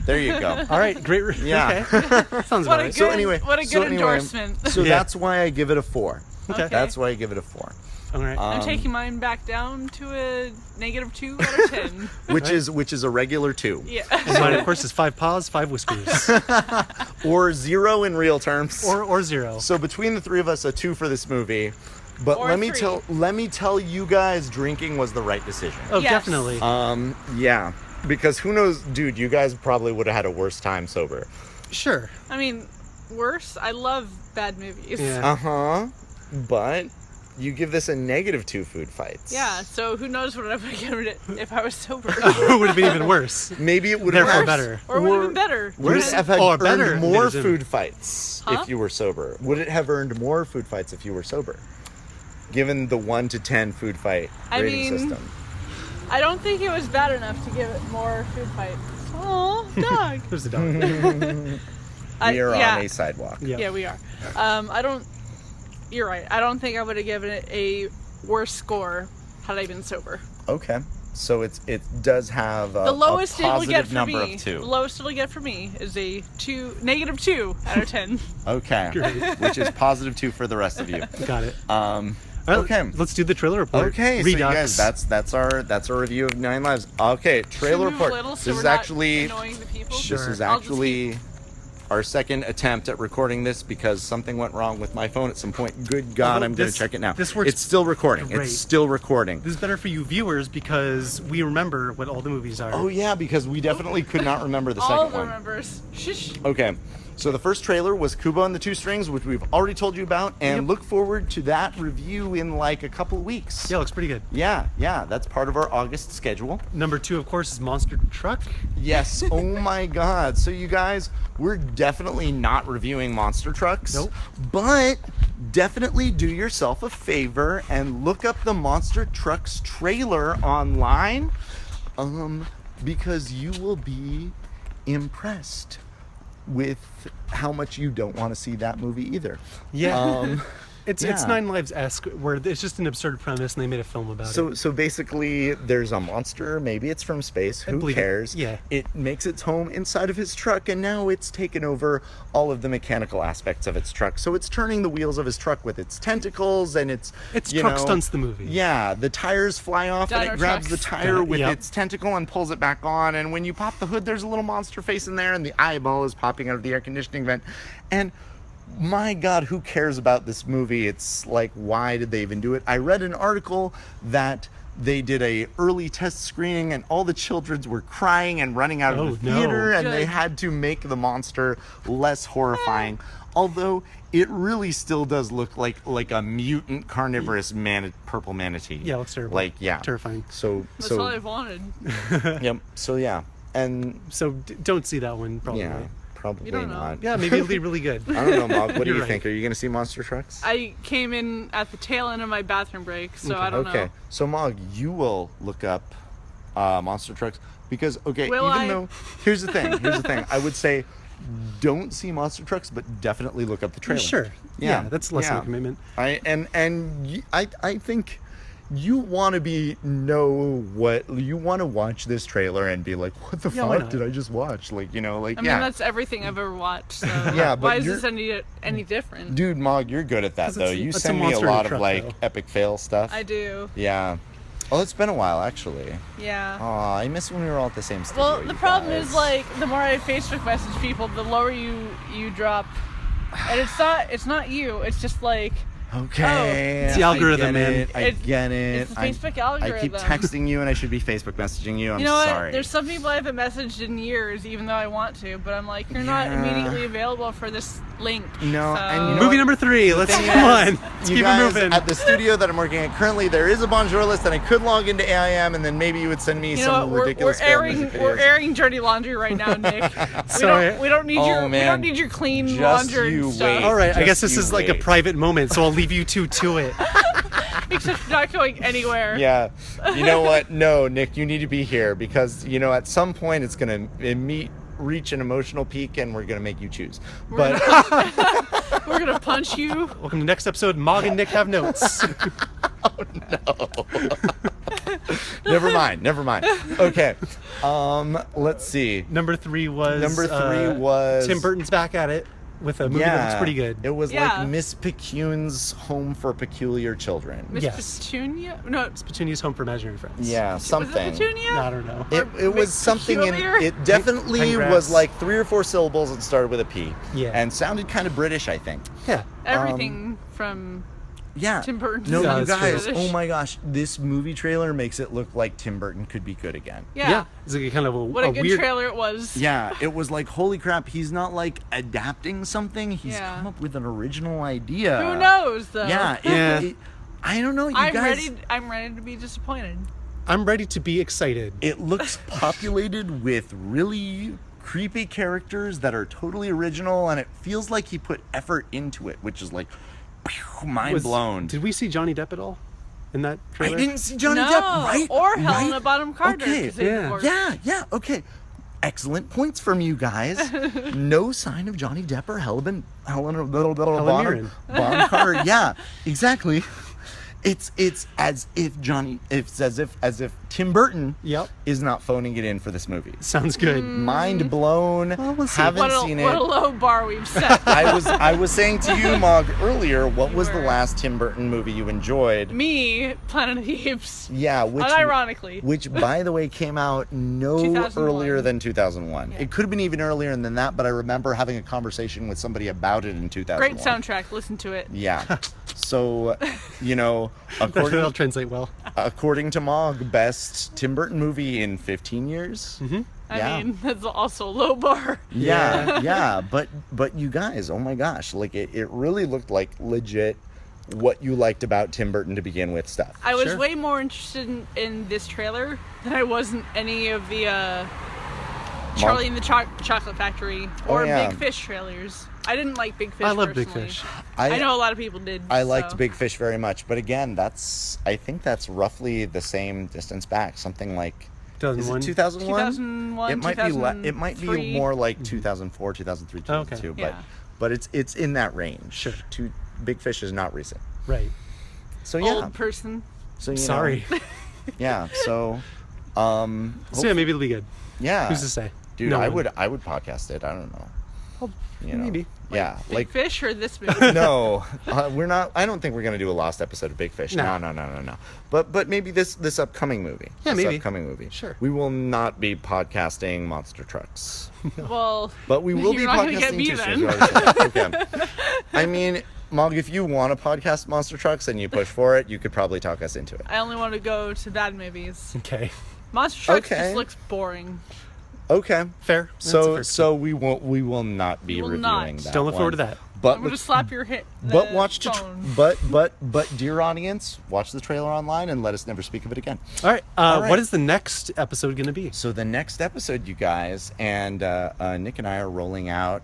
D: There you go.
B: All right. Great.
D: Yeah.
B: Okay. Sounds
C: What
B: about
C: a
B: right.
C: good,
D: So anyway,
C: what a good endorsement.
D: So
B: Yeah.
D: that's why I give it a 4.
B: Okay.
D: That's why I give it a 4.
B: All right.
C: I'm taking mine back down to a -2 out of 10.
D: Which is a regular 2.
C: Yeah.
B: And mine, of course, is 5 paws, 5 whiskers,
D: Or 0 in real terms.
B: or 0.
D: So between the three of us, a 2 for this movie. But
C: Or
D: let me
C: 3.
D: tell you guys, drinking was the right decision.
B: Oh,
C: Yes.
B: definitely.
D: Yeah, because who knows, dude, you guys probably would have had a worse time sober.
B: Sure.
C: I mean, worse. I love bad movies.
B: Yeah.
D: But you give this a -2 food fights.
C: Yeah, so who knows what I would give it if I was sober.
B: It would have been even worse.
D: Maybe it would have
B: Therefore,
C: Worse.
B: better.
C: Or would have been better.
D: Would it have had
B: Or better,
D: earned more
B: Nathan.
D: food fights
C: Huh?
D: if you were sober? Would it have earned more food fights if you were sober? Given the 1 to 10 food fight
C: I
D: rating
C: mean,
D: system.
C: I don't think it was bad enough to give it more food fights. Oh, dog.
B: There's the dog.
D: We are
C: yeah.
D: on a sidewalk.
B: Yeah.
C: Yeah, we are. You're right. I don't think I would have given it a worse score had I been sober.
D: Okay. So it does have a,
C: The lowest
D: a
C: it'll
D: positive
C: get for
D: number
C: me.
D: of 2.
C: The lowest it'll get for me is a -2 out of 10.
D: Okay.
B: Great.
D: Which is +2 for the rest of you.
B: Got it.
D: All right,
B: Okay. Let's do the trailer report.
D: Okay, so you
B: Redux.
D: guys, that's our review of 9 Lives. Okay, trailer
C: Should we move
D: report.
C: a little so
D: This
C: we're
D: is
C: not
D: actually
C: annoying the people?
B: Sure.
D: this is
C: I'll just
D: actually our second attempt at recording this because something went wrong with my phone at some point. Good God,
B: Although
D: I'm going
B: this-
D: to check it now.
B: this works
D: It's still recording.
B: great.
D: It's still recording.
B: This is better for you viewers because we remember what all the movies are.
D: Oh yeah, because we definitely could not remember the
C: All
D: second
C: of the
D: one.
C: members. Shush.
D: Okay. So the first trailer was Kubo and the Two Strings, which we've already told you about, and look forward to that review in like a couple of weeks.
B: Yeah, looks pretty good.
D: Yeah, that's part of our August schedule.
B: Number 2, of course, is Monster Truck.
D: Yes. Oh my God. So you guys, we're definitely not reviewing monster trucks.
B: Nope.
D: But definitely do yourself a favor and look up the Monster Trucks trailer online, because you will be impressed with how much you don't want to see that movie either.
B: Yeah. It's Nine Lives-esque, where it's just an absurd premise, and they made a film about it.
D: So basically, there's a monster. Maybe it's from space. Who cares?
B: Yeah.
D: It makes its home inside of his truck, and now it's taken over all of the mechanical aspects of its truck. So it's turning the wheels of his truck with its tentacles, and it's
B: truck stunts the movie.
D: Yeah, the tires fly off, and it grabs the tire with its tentacle and pulls it back on. And when you pop the hood, there's a little monster face in there, and the eyeball is popping out of the air conditioning vent. And my God, who cares about this movie? It's like, why did they even do it? I read an article that they did a early test screening and all the children were crying and running out of the theater, and they had to make the monster less horrifying. Although it really still does look like a mutant carnivorous purple manatee.
B: Yeah, it looks terrible.
D: Like, yeah.
B: Terrifying.
C: That's all I've wanted.
D: Yep. So yeah. And
B: so don't see that one, probably.
D: Yeah. Probably not.
B: Yeah, maybe it'll be really good.
D: I don't know, Mog. What do you think? Are you going to see Monster Trucks?
C: I came in at the tail end of my bathroom break, so I don't know.
D: Okay, so Mog, you will look up Monster Trucks because, here's the thing. I would say don't see Monster Trucks, but definitely look up the trailer.
B: Sure. Yeah, that's less of a commitment.
D: I think you want to watch this trailer and be like, what the fuck did I just watch? Like, I mean,
C: that's everything I've ever watched. So
D: but
C: why is this any different?
D: Dude, Mog, you're good at that though. You send me a lot of epic fail stuff.
C: I do.
D: Yeah. Well, it's been a while actually.
C: Yeah.
D: Aw, I miss when we were all at the same studio.
C: Well, the problem is the more I Facebook message people, the lower you drop. And it's not you. It's just like,
D: okay.
B: It's the algorithm, man.
D: I get it.
C: It's the Facebook algorithm.
D: I keep texting you and I should be Facebook messaging you. I'm
C: you know
D: sorry.
C: What? There's some people I haven't messaged in years, even though I want to, but I'm like, you're not immediately available for this link.
D: No,
C: so.
D: and
B: movie number 3. Let's keep on. Let's keep it moving.
D: At the studio that I'm working at currently, there is a Bonjour list, and I could log into AIM, and then maybe you would send me ridiculous.
C: We're airing dirty laundry right now, Nick.
B: Sorry.
C: We don't need we don't need your clean laundry and stuff.
B: All right, I guess this is like a private moment, so I'll leave you two to it.
C: Except you're not going anywhere.
D: Yeah. You know what? No, Nick, you need to be here because, at some point it's going to reach an emotional peak and we're going to make you choose. We're
C: going to punch you.
B: Welcome to next episode. Mog and Nick have notes.
D: Oh, no. Never mind. Okay. Let's see.
B: Number 3 was Tim Burton's back at it. With a movie that looks pretty good.
D: It was like Miss Pecunia's Home for Peculiar Children.
C: Miss Petunia? No.
B: Miss Petunia's Home for Imaginary Friends.
D: Yeah, something.
C: Was it Petunia?
B: I don't know.
D: It was something, it definitely was like 3 or 4 syllables and started with a P.
B: Yeah.
D: And sounded kind of British, I think.
B: Yeah.
C: Everything from Tim Burton.
D: No, you guys, oh my gosh, this movie trailer makes it look like Tim Burton could be good again.
C: Yeah.
B: It's like kind of
C: what a good
B: weird
C: trailer it was.
D: Yeah, it was like, holy crap, he's not like adapting something, he's come up with an original idea.
C: Who knows, though?
D: Yeah. I don't know,
C: I'm ready to be disappointed.
B: I'm ready to be excited.
D: It looks populated with really creepy characters that are totally original, and it feels like he put effort into it, which is like, mind blown.
B: Did we see Johnny Depp at all in that trailer?
D: I didn't see Johnny Depp, right?
C: Or Helena Bonham Carter.
D: Okay. Yeah, okay. Excellent points from you guys. No sign of Johnny Depp or Helena Bonham Carter. Yeah, exactly. It's as if Tim Burton is not phoning it in for this movie.
B: Sounds good.
D: Mind blown.
B: Well,
D: haven't seen it.
C: What a low bar we've set.
D: I was saying to you, Mog, earlier, what was the last Tim Burton movie you enjoyed?
C: Me, Planet of the Apes.
D: Yeah,
C: unironically.
D: Which, by the way, came out earlier than 2001. Yeah. It could have been even earlier than that, but I remember having a conversation with somebody about it in 2001.
C: Great soundtrack. Listen to it.
D: Yeah. So,
B: that'll translate well.
D: According to Mog, best Tim Burton movie in 15 years.
B: Mm-hmm.
C: I mean, that's also a low bar.
D: Yeah. But you guys, oh my gosh, like it really looked like legit what you liked about Tim Burton to begin with stuff.
C: I was way more interested in this trailer than I was in any of the Charlie and the Chocolate Factory or Big Fish trailers. I didn't like Big Fish.
B: I love
C: personally.
B: Big Fish.
C: I know a lot of people did.
D: I liked Big Fish very much, but again, I think that's roughly the same distance back. Something like
B: 2001.
D: Is it 2001?
C: 2001.
D: It might be more like 2004, 2003, 2002.
B: Okay.
D: But it's in that range.
B: Sure.
D: Big Fish is not recent.
B: Right.
D: So yeah.
C: Old person.
D: So
B: Sorry.
D: Yeah. So.
B: So yeah, maybe it'll be good.
D: Yeah.
B: Who's to say?
D: Dude,
B: No
D: I
B: one.
D: would podcast it. I don't know.
B: Maybe.
D: Yeah.
C: Big Fish or this movie?
D: No, we're not. I don't think we're gonna do a lost episode of Big Fish. No. But maybe this upcoming movie.
B: Yeah, maybe.
D: Upcoming movie.
B: Sure.
D: We will not be podcasting monster trucks.
C: Well,
D: But we will be
C: you're not gonna get
D: podcasting
C: me
D: Two
C: then.
D: Stars. Okay. I mean, Mog, if you want to podcast monster trucks and you push for it, you could probably talk us into it.
C: I only want to go to bad movies.
B: Okay.
C: Monster Trucks just looks boring.
D: Okay.
B: Fair.
D: So we will not be reviewing that.
B: Don't look forward to that.
D: But
C: I'm gonna slap your hit.
D: But dear audience, watch the trailer online and let us never speak of it again.
B: All right. What is the next episode going to be?
D: So the next episode, you guys, and Nick and I are rolling out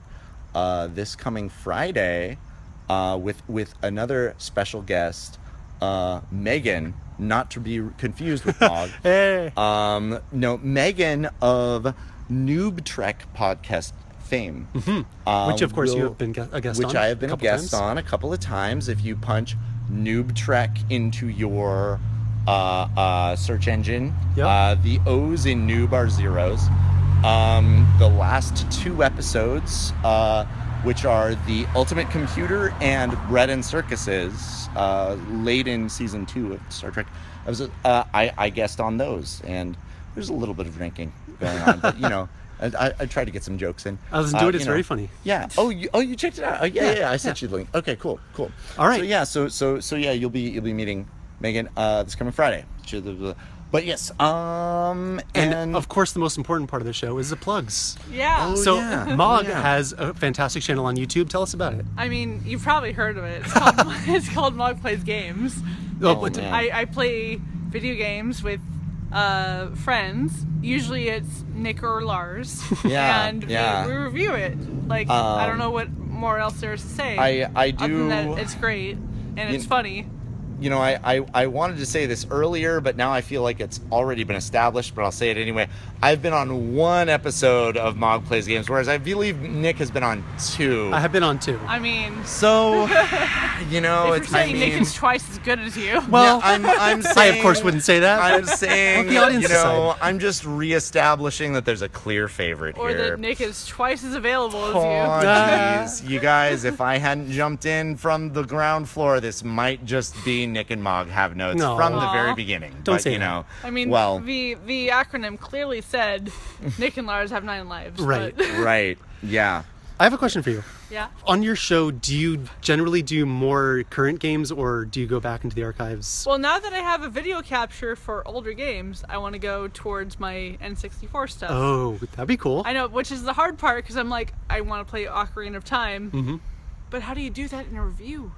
D: this coming Friday with another special guest, Megan, not to be confused with Mog.
B: Hey.
D: No, Megan of Noob Trek podcast fame.
B: Mm-hmm. Which, of course, you have been a guest on.
D: Which I have been a guest on a couple of times. If you punch Noob Trek into your search engine, the O's in Noob are zeros. The last two episodes, which are The Ultimate Computer and Bread and Circuses, late in season 2 of Star Trek, I guessed on those. And there's a little bit of drinking going on, but, I tried to get some jokes in.
B: I listened to it. It's very funny.
D: Yeah. Oh, you checked it out. Oh, yeah. I sent you the link. Okay, cool.
B: All right.
D: So yeah, you'll be meeting Megan this coming Friday. But yes.
B: And of course, the most important part of the show is the plugs.
C: Yeah.
B: Mog has a fantastic channel on YouTube. Tell us about it.
C: I mean, you've probably heard of it. It's called Mog Plays Games. I play video games with friends. Usually it's Nick or Lars. And we review it. I don't know what more else there is to say.
D: I do.
C: Other than that, it's great and it's funny.
D: I wanted to say this earlier, but now I feel like it's already been established, but I'll say it anyway. I've been on one episode of Mog Plays Games, whereas I believe Nick has been on 2.
B: I have been on 2.
C: I mean...
D: So,
C: if you're saying Nick is twice as good as you...
B: Well,
D: I'm saying...
B: I, of course, wouldn't say that.
D: I'm saying,
B: the audience decide.
D: I'm just reestablishing that there's a clear favorite
C: or
D: here.
C: Or that Nick is twice as available as
D: you.
C: Oh,
D: jeez. You guys, if I hadn't jumped in from the ground floor, this might just be Nick and Mog have notes from the very beginning.
B: Don't say that.
C: I mean, the acronym clearly said Nick and Lars have 9 lives.
B: Right.
D: Right. Yeah.
B: I have a question for you.
C: Yeah.
B: On your show, do you generally do more current games or do you go back into the archives?
C: Well, now that I have a video capture for older games, I want to go towards my N64 stuff.
B: Oh, that'd be cool.
C: I know, which is the hard part because I'm like, I want to play Ocarina of Time.
B: Mm-hmm.
C: But how do you do that in a review?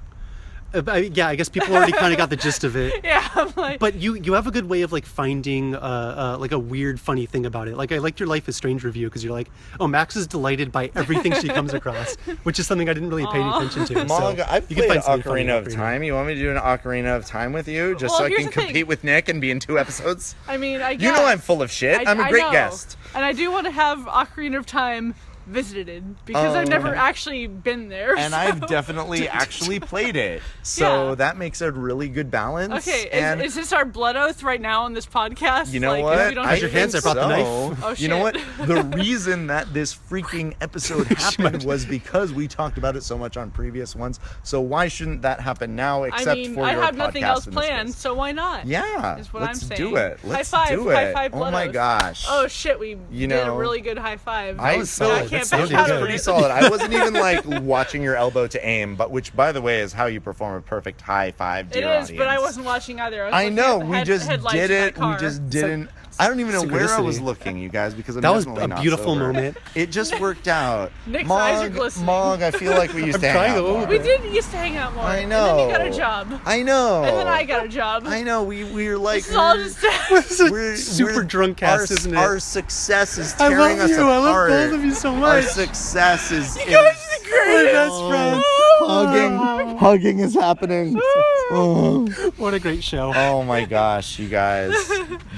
B: I guess people already kind of got the gist of it.
C: Yeah, I'm like...
B: But you have a good way of finding a weird, funny thing about it. I liked your Life is Strange review because you're like, oh, Max is delighted by everything she comes across, which is something I didn't really pay any attention to.
D: Mog, I've played Ocarina of Time. You want me to do an Ocarina of Time with you just so I can compete with Nick and be in 2 episodes?
C: I mean, I guess.
D: You know I'm full of shit. I'm a great guest.
C: And I do want to have Ocarina of Time visited because I've never actually been there.
D: And I've definitely actually played it. So that makes a really good balance.
C: Okay, is this our blood oath right now on this podcast?
D: You know what?
B: Raise your hands, I brought the knife.
C: Oh, shit.
D: You know what? The reason that this freaking episode happened was because we talked about it so much on previous ones. So why shouldn't that happen now except for your podcast?
C: I have nothing else planned, so why not?
D: Yeah.
C: Is what
D: let's
C: I'm saying.
D: do it. Let's
C: high five,
D: do it.
C: High five, blood
D: oh my
C: oath.
D: gosh.
C: Oh shit, we did a really good high five.
D: I
C: can't back out of
D: pretty
C: it.
D: solid. I wasn't even watching your elbow to aim, but which, by the way, is how you perform a perfect high five, dear audience.
C: It is, but I wasn't watching either.
D: I know. We just did it. We just didn't. I don't even know where I was looking, you guys, because I'm
B: that was
D: definitely
B: a
D: not
B: beautiful
D: sober.
B: moment.
D: It just worked out.
C: Nick's eyes are glistening.
D: Mog, I feel like we used to hang out more.
C: We did used to hang out more.
D: I know.
C: And then you got a job.
D: I know.
C: And then I got a job.
D: I know. We're like...
C: This is all just...
B: we're super drunk cast, isn't it?
D: Our success is tearing us apart.
B: I love both of you so much.
D: Our success is...
C: You guys are great.
B: My best friend.
D: Hugging is happening. Oh.
B: What a great show.
D: Oh my gosh, you guys.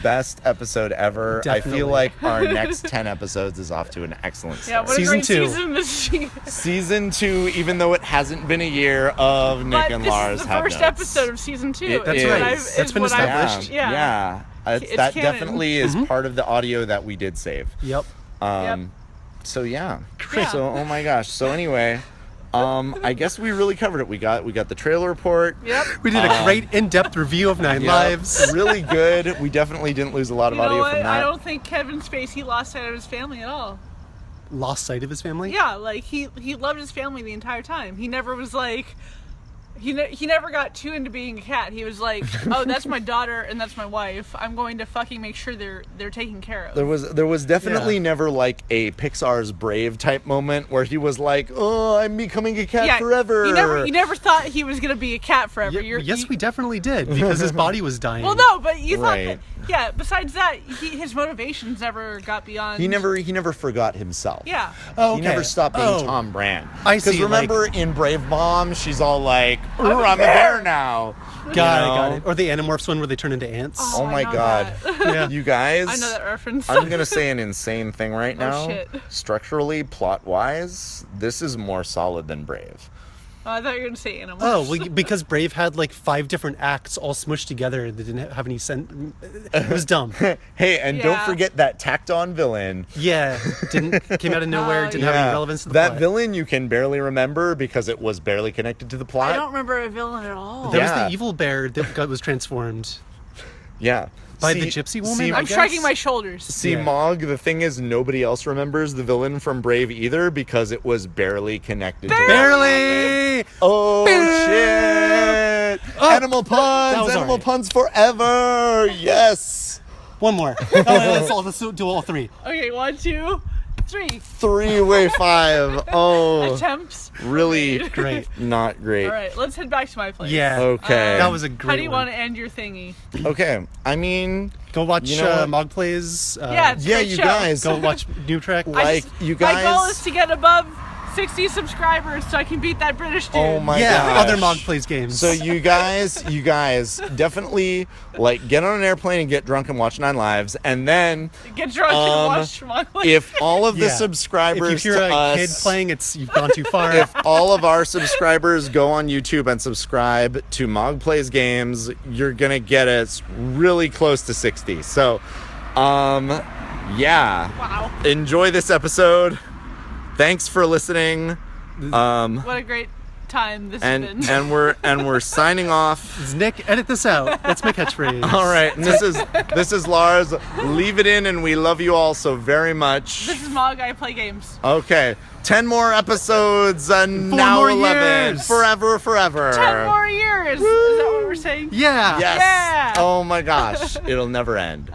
D: Best episode ever.
B: Definitely.
D: I feel like our next 10 episodes is off to an excellent start.
C: Yeah, what
B: Season
C: a great
B: 2.
C: season this year.
D: Season 2, even though it hasn't been a year of Nick and Lars have
C: this is the first episode of season 2.
B: That's right. That's been established.
C: Yeah.
D: That
C: canon.
D: definitely is part of the audio that we did save.
B: Yep.
D: So yeah.
C: Yeah.
D: So oh my gosh. So anyway, I guess we really covered it. We got the trailer report.
C: Yep.
B: We did a great in-depth review of Nine Lives.
D: Really good. We definitely didn't lose a lot of
C: You know
D: audio
C: what?
D: from that.
C: I don't think Kevin Spacey lost sight of his family at all.
B: Lost sight of his family?
C: Yeah, like he loved his family the entire time. He never was like he never got too into being a cat. He was like, "Oh, that's my daughter and that's my wife. I'm going to fucking make sure they're taken care of."
D: There was definitely never like a Pixar's Brave type moment where he was like, "Oh, I'm becoming a cat forever."
C: You never thought he was gonna be a cat forever.
B: Yes, we definitely did, because his body was dying.
C: Well, no, but you thought
D: Right.
C: that. Besides that, his motivations never got beyond.
D: He never forgot himself.
C: Yeah.
B: Oh,
D: He
B: okay.
D: never stopped being Tom Brand.
B: I see,
D: Because remember in Brave Mom, she's all like, I'm a bear now.
B: Got it. Or the Animorphs one where they turn into ants.
D: Oh
C: I
D: my
C: know
D: god.
B: Yeah.
D: You guys.
C: I know that reference.
D: I'm going to say an insane thing right now.
C: shit.
D: Structurally, plot-wise, this is more solid than Brave.
C: Oh, I thought you were gonna say animals.
B: Oh, well, because Brave had like 5 different acts all smushed together that didn't have any sense. It was dumb.
D: Hey, and don't
C: Yeah.
D: forget that tacked-on villain.
B: Yeah, came out of nowhere, didn't have any relevance to the
D: that
B: plot.
D: villain you can barely remember because it was barely connected to the plot.
C: I don't remember a villain at all.
B: There was
D: Yeah.
B: the evil bear that was transformed.
D: Yeah.
B: By the gypsy woman,
D: See,
B: I
C: I'm
B: guess?
C: shrugging my shoulders.
D: See,
B: Yeah.
D: Mog, the thing is, nobody else remembers the villain from Brave either because it was barely connected to the
B: Barely!
D: Oh, shit! Animal puns!
B: was
D: Animal
B: alright.
D: puns forever! Yes!
B: One more. Let's do all 3.
C: Okay, 1, 2, 3.
D: 3-way 5. Oh,
C: Attempts.
D: really
B: Great.
D: not great.
C: All right, let's head back to my place.
B: Yeah.
D: Okay.
B: That was a great
C: How do you
B: one.
C: want to end your thingy?
D: Okay, I mean,
B: Go watch
D: You know what?
B: Mog Plays.
C: Yeah, it's a
D: yeah,
C: great
D: you
C: show.
D: guys.
B: Go watch New Trek.
D: Like, you guys.
C: My goal is to get above 60 subscribers so I can beat that British dude.
D: Oh my
B: yeah,
D: gosh.
B: other Mog Plays games.
D: So you guys definitely like get on an airplane and get drunk and watch 9 Lives, and then
C: Get drunk and watch Schmuggling.
D: if all of the
B: Yeah.
D: subscribers
B: if you hear
D: to
B: a
D: us,
B: kid playing, you've gone too far.
D: if all of our subscribers go on YouTube and subscribe to Mog Plays Games, you're gonna get us really close to 60. So, yeah.
C: Wow.
D: Enjoy this episode. Thanks for listening.
C: What a great time this has been.
D: And we're signing off.
B: It's Nick, edit this out. That's my catchphrase.
D: All right, and this is Lars. Leave it in, and we love you all so very much.
C: This is Mog, I play games.
D: Okay, 10 more episodes, and
B: 4
D: now
B: more
D: 11,
B: years.
D: forever.
C: 10 more years. Is that what we're saying?
B: Yeah.
D: Yes.
C: Yeah.
D: Oh my gosh, it'll never end.